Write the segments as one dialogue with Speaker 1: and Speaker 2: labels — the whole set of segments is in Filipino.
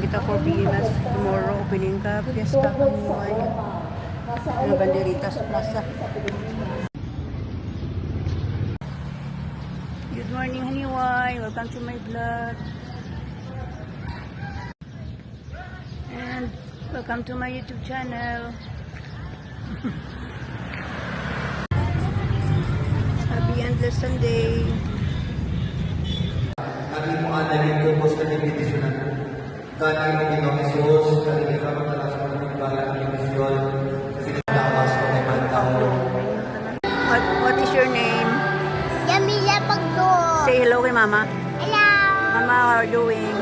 Speaker 1: na kita 4 p.m. Tomorrow, opening ka. Fiesta ka mo. Mga banderitas plaza. Good morning, Haniway. Welcome to my vlog. And welcome to my YouTube channel. Happy endless Sunday.
Speaker 2: Lagi mo analin ko po sa nagbitisyonan. Kani mo ginomisyon, kani ka magtalas mo ng bala ng misyon, kasi nagtawas ko ng pantao.
Speaker 1: What is your name?
Speaker 3: Yamila Pagdo.
Speaker 1: Say hello kay Mama.
Speaker 3: Hello.
Speaker 1: Mama, how are you doing?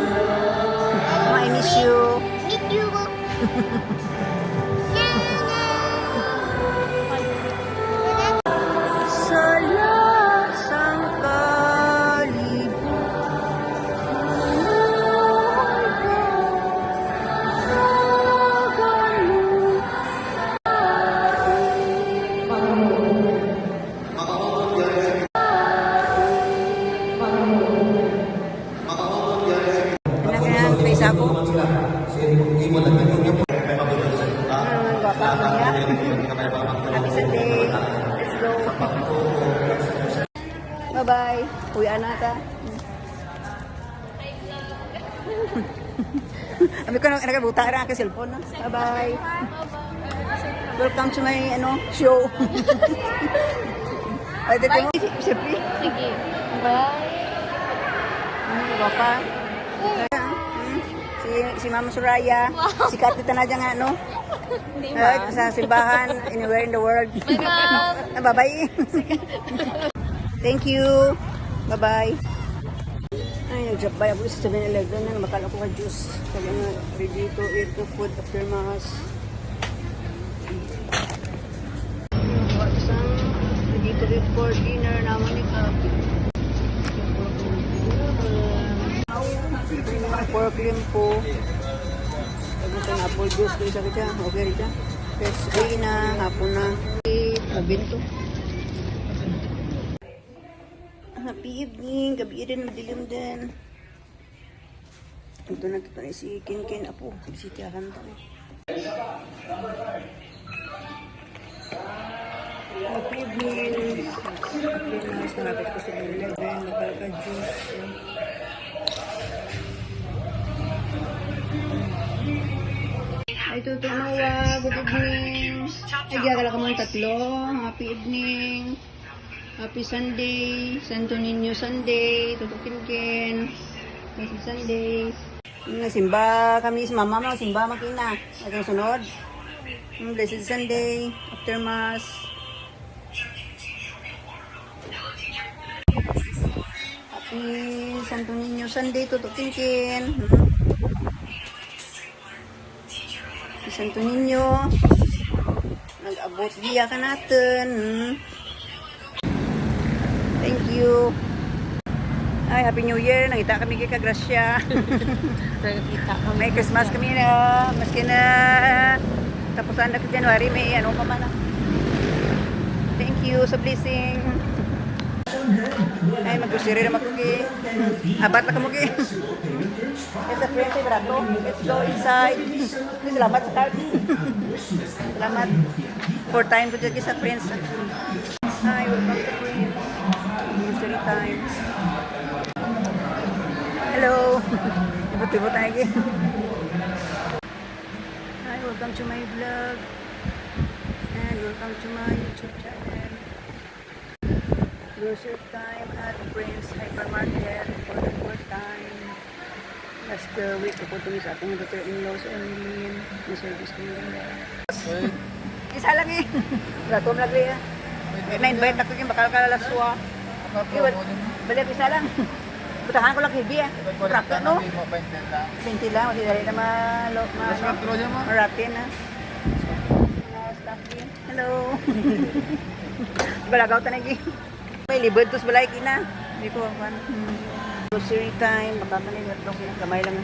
Speaker 1: Mama, I miss you.
Speaker 3: Meet you.
Speaker 1: Happy Sunday. Let's go. Bye-bye. Uwi na ta. Ami ko nagabuta ra ang cellphone. Bye-bye. Welcome to my show. Pwede ko mo? Siyempre.
Speaker 3: Sige. Bye.
Speaker 1: Bapa. Si Mama Soraya. Si Katita na dyan sa simbahan, anywhere in the world. Bye-bye. Thank you. Bye-bye. Ay, nag-japay ako sa 7-Eleven na makala ko ka juice. Sabi nga, ready to eat the food after mass. Ready to eat for dinner naman ni Kap. Pork limpo. Ito na apple juice ko isa kita. Okay rita. Pes na hapon na. Mabinto. Happy evening. Gabi din madilim din. Ito na kita ni si Kin Apo. Bisitahan tayo. Happy evening. Mas narapit ko sa 11. Nakalaka juice. Ay, tutunawa. Good evening. Ay, gagala ka mong tatlo. Happy evening. Happy Sunday. Santo Niño Sunday. Tutukin. Happy Sunday. Simba kami sa mama mo. Simba makina. At ang sunod. Blessed Sunday. After Mass. Happy Santo Niño Sunday. Tutukin. Santo Niño, nag-abot biya ka natin. Thank you. Ay, Happy New Year. Nangita kami kay Kagrasya. May Christmas kami na. Maski na tapusan na January, may pa man. Thank you sa blessing. Ay, mag-usiri naman ko kay. Abat na ka mo kay. It's a friendly brato. Let's go inside. Salamat sa card. Salamat. 4 times ko dyan sa friends. Hi, welcome to friends. Nursery times. Hello. Ibot-ibot tayo again. Hi, welcome to my vlog. And welcome to my YouTube channel. Grocery time at Prince Hypermarket for the 4th time. Last week, pupunta niyo sa ating daughter-in-law sa Emilyn. May service ko nila. Isa lang eh. Ratom lang rin. Na-invite ako yung bakal kalalaswa. Balik isa lang. Butahan ko lang kibi eh. Rakta no? 20 lang. Kasi dali na maratin na. Hello. Balagaw tanagi. May libod tos balay kina. Hindi ko ako. Grocery time, makakanay na itlog. Kamay lang.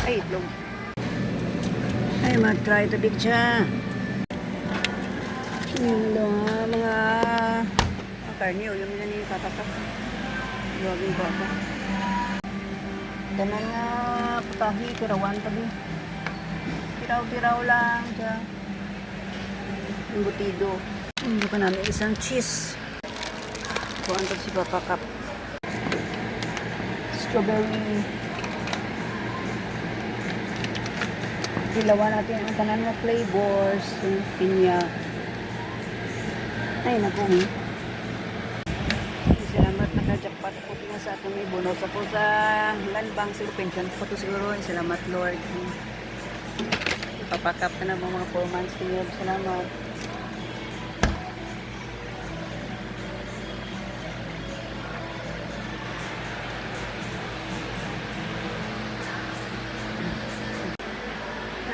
Speaker 1: Ay, itlog. Ay, mag-try ito big siya. Mga karne o yung nani katatak. Huwagin ko ako. Tanan nga putahi, tirawan tabi. Tiraw-tiraw lang siya. Embutido. Hindi pa namin isang cheese. Kuhaan to si Papa Cup. Strawberry. Dilawan natin ang tanan nga flavors. Yung pinya. Ay, naku. Salamat naka-jackpot po nga sa akin. May bonus ako sa landbang siguro pension po to siguro. Salamat Lord. Papakap ka na mga 4 months. Salamat.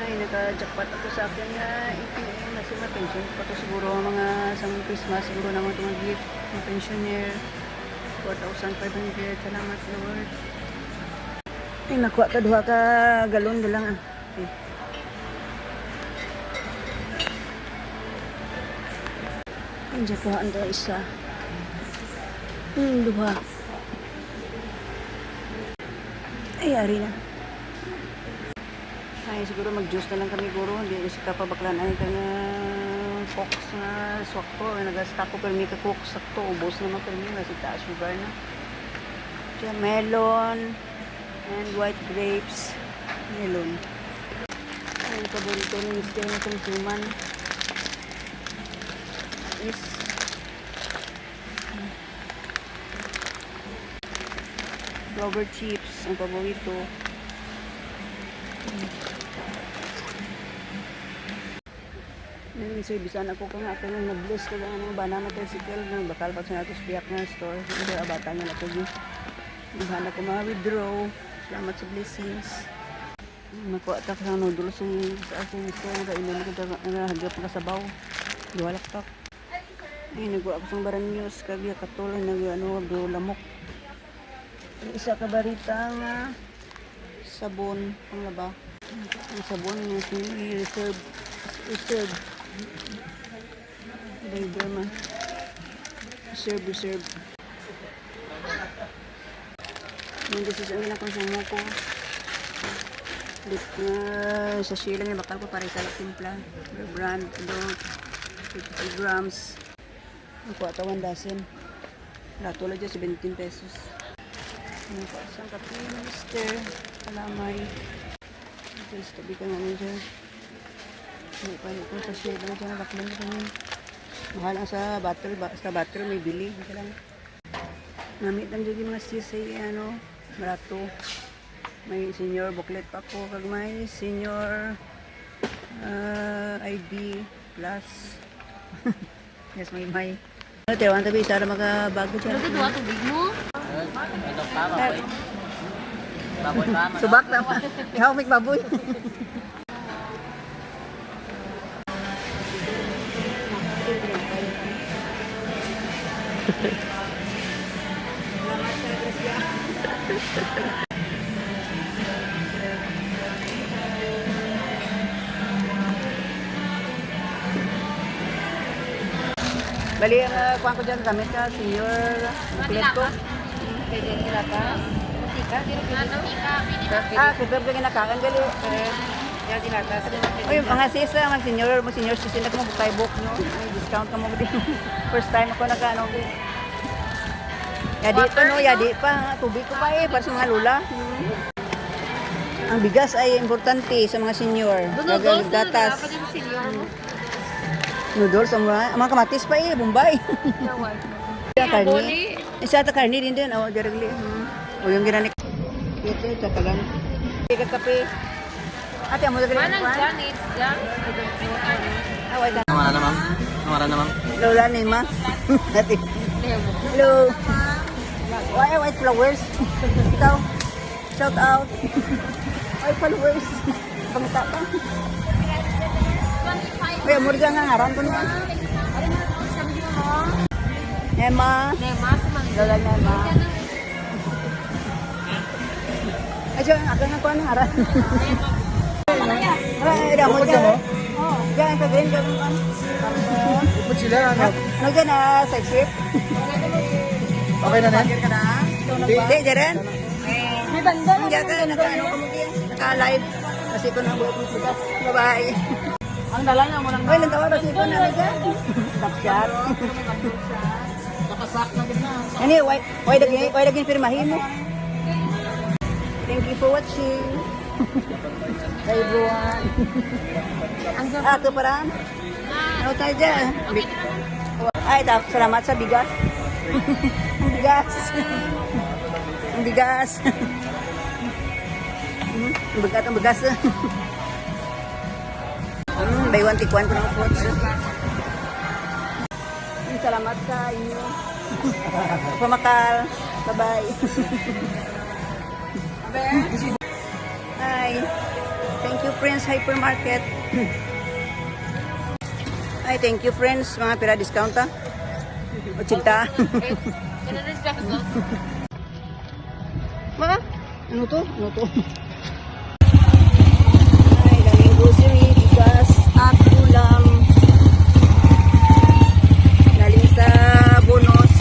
Speaker 1: Ay, naka-jackpot ako sa akin na ATM na sila pension pa to siguro mga isang Christmas siguro naman itong gift ng pensioner 4,500. Salamat Lord. Ay, nakuha ka duha ka galon na lang ah. Okay. Ay, dyan kuhaan to isa. Duha. Ay, ari na. Ay, siguro mag-juice na lang kami guro. Hindi kasi kapabaklan ay kanya coke na swakto. Nag-stock ko permi ka coke sakto. Ubos naman permi. Kasi taas sugar na. Diyan, melon and white grapes. Melon. Ay, yung paborito ni Mr. na konsuman is Clover chips. Ang paborito. Servisan ako kung ako nang nag-bless ko lang ng banana tricycle ng bakal pa sa natos piyak na store. Hindi abata niya na ko yun. Maghanap ko mga withdraw. Salamat sa blessings. Nakuha ta sa noodles sa aking store. Nagainan ko nahagap ka sabaw. Duwalak tak. Ay, nagkuha ako sa baranyos. Kagya katulong lamok. Isa ka barita nga sabon ang laba. Ang sabon nga reserve. Derma. Reserve. Yung decision nila kung saan mo ko. Sa share lang yung bakal ko para sa timpla. Brand, 50 grams. Ang kuha ito 1 dozen. Lato lang dyan 17 pesos. Ang kuha isang kape, mister. Kalamay. Ito tabi ka nga dyan. Hindi pa ito sa share lang dyan. Baklan dyan. Mahal ang sa battery may bili. Ito lang. Namit lang dyan yung mga sisay, barato. May senior booklet pa ko. Kag may senior ID plus. Yes, may. Tewan tabi, sana makabago dyan.
Speaker 3: Ano dito ato big mo?
Speaker 4: Baboy pa.
Speaker 1: Subak naman. Ihaw may baboy. Bali, ang kuha ko dyan, gamit ka, senior booklet ko. Pwede nila ka. Tika, kitap ka ginakakan, gali.
Speaker 4: Yan dinata.
Speaker 1: Uy, mga sisa, mga senior sisa na ka mo, bukay book, no? May discount ka mo din. First time ako nag-ano. Yadi pa, no? Yadi pa. Tubig ko pa para sa mga lula. Ang bigas ay importante sa mga senior. Gatas. Noodles, ang mga kamatis pa Bombay. Karni. Isa ta karni din din. O, directly. O, yung ginanik. Ito, tatagan. Ikat kape. Ate, amo dali.
Speaker 3: Manang dyan, it's dyan.
Speaker 1: Away ka.
Speaker 4: Namara na ma'am.
Speaker 1: Lola ni ma. Ate. Hello. Why white flowers? Ikaw. Shout out. White flowers. Pangita pa. Uy, amor dyan nga ngaran ko niya. Nema.
Speaker 3: Nema, sumang.
Speaker 1: Lola Nema. Ay, siya, agang nga ko ang ngaran. Ay, damo dyan. Oh, dyan, sa green, dyan.
Speaker 2: Ipot sila, ano?
Speaker 1: Ano dyan, side sweep?
Speaker 2: Okay na na?
Speaker 1: Hindi, dyan.
Speaker 3: banda.
Speaker 1: Ang yaga, naka-ano ka mo diyan. Naka-live. Kasi ko na buhat ng bukas. Bye-bye.
Speaker 4: Ang dala na mo lang.
Speaker 1: Hoy, nang tawa kasi ko na dyan. Backshot.
Speaker 4: Nakasak na din na.
Speaker 1: Ani, why daging pirmahin mo? Thank you for watching. Bye everyone. Ito parang. Ano tayo dyan? Ay, salamat sa bigas. Ang bigas. Ang bigas. Ang bigat, ang bigas. Buy one, take one ko ng fruits. Salamat sa inyo. Pamakal. Bye-bye. Hi. Thank you, Friends Hypermarket. Ay, thank you, friends. Mga pira discount, ha? 80. Ma? Ano to? Ano to? Ay, daming grocery, bigas, at ulam. Galing sa bonus.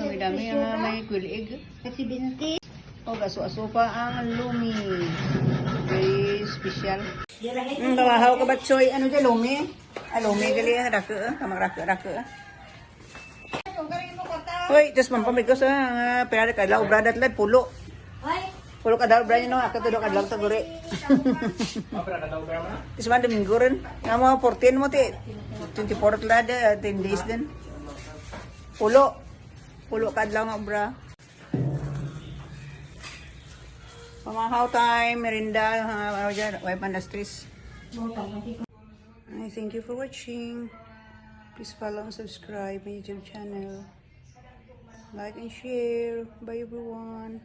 Speaker 1: May dami nga may kulig.
Speaker 3: Kasi binti.
Speaker 1: O, gaso-aso pa ang lumi. Very special. Kawahaw ka ba, Choy? Ano dyan, lumi? Lumi, gali, raka, kamang raka. Hoy, just mampamig ko sa pera ka, lau, bradat lad, pulo. Pulo ka daw, brad, ako to do ka daw, taguri. Is man, domingo rin. Nga mo, 14 mo, 24 lad, 10 days din. Pulo. Pulo ka daw nga, bra. Pamahaw time, merinda, wipe and stress. I thank you for watching. Please follow and subscribe my YouTube channel. Like and share. Bye everyone.